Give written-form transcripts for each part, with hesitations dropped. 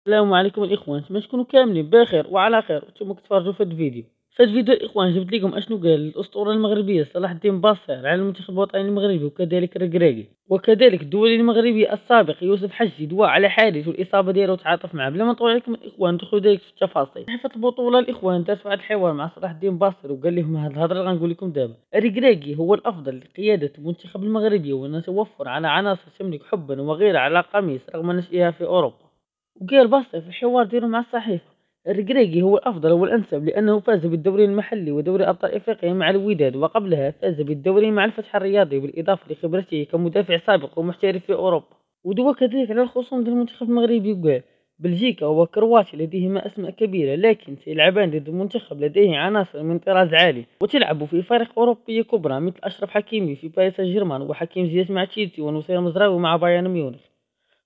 السلام عليكم الاخوان، نتمنى تكونوا كاملين بخير وعلى خير وانتم كتفرجوا في هذا الفيديو. في هذا الفيديو الاخوان جبت لكم اشنو قال الاسطوره المغربيه صلاح الدين باصير على المنتخب الوطني المغربي وكذلك الركراكي، وكذلك الدولي المغربي السابق يوسف حجي دواء على حادث والاصابه ديالو تعاطف معه. بلا ما نطول عليكم الاخوان ندخلوا ديريكت في التفاصيل. صحيفه البطوله الاخوان دارت واحد الحوار مع صلاح الدين باصير وقال لهم هذه الهضره اللي غنقول لكم دابا: الركراكي هو الافضل لقياده المنتخب المغربي ونتوفر على عناصر تملك حبا وغيره على قميص رغم نشئها في اوروبا. وقال بسطة في الحوار ديالو مع الصحيفة: الركراكي هو الأفضل والأنسب لأنه فاز بالدوري المحلي ودوري أبطال إفريقيا مع الوداد، وقبلها فاز بالدوري مع الفتح الرياضي، بالإضافة لخبرته كمدافع سابق ومحترف في أوروبا. ودوا كذلك على الخصوم ديال المنتخب المغربي وقال: بلجيكا وكرواتيا لديهما أسماء كبيرة لكن سيلعبان ضد منتخب لديه عناصر من طراز عالي وتلعب في فرق أوروبية كبرى مثل أشرف حكيمي في باريس سان جيرمان وحكيم زياش مع تشيلسي ونصير مزراوي مع بايرن ميونخ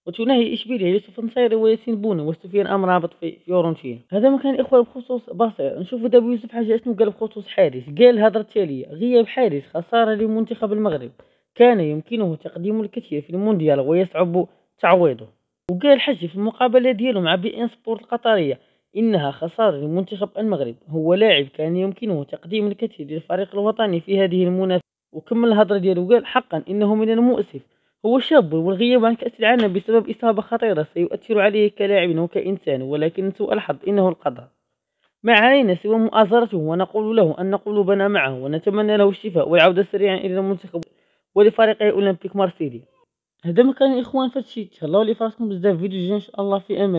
وتناهي إشبيلية يوسف نصيري وياسين بوني وسفيان أمرابط في فيورنتينا. هذا ما كان الإخوة بخصوص بصير. نشوفوا دابا يوسف حاجة شنو قال بخصوص حارس. قال الهضرة التالية: غياب حارس خسارة لمنتخب المغرب، كان يمكنه تقديم الكثير في المونديال ويصعب تعويضه. وقال حجي في المقابلة ديالو مع بي ان سبورت القطرية: إنها خسارة لمنتخب المغرب، هو لاعب كان يمكنه تقديم الكثير للفريق الوطني في هذه المنافسة. وكمل الهضرة ديالو قال: حقا إنه من المؤسف، هو شاب والغياب عن كأس العالم بسبب إصابة خطيرة سيؤثر عليه كلاعب وكإنسان، ولكن سوء الحظ إنه القدر. ما علينا سوى مؤازرته ونقول له أن قلوبنا معه ونتمنى له الشفاء والعودة سريعا إلى المنتخب ولفريقه أولمبيك مارسيليا. هذا ما كان الإخوان فهادشي. تهلاو لي فراسكم بزاف، فيديو جاي إن شاء الله في أمان.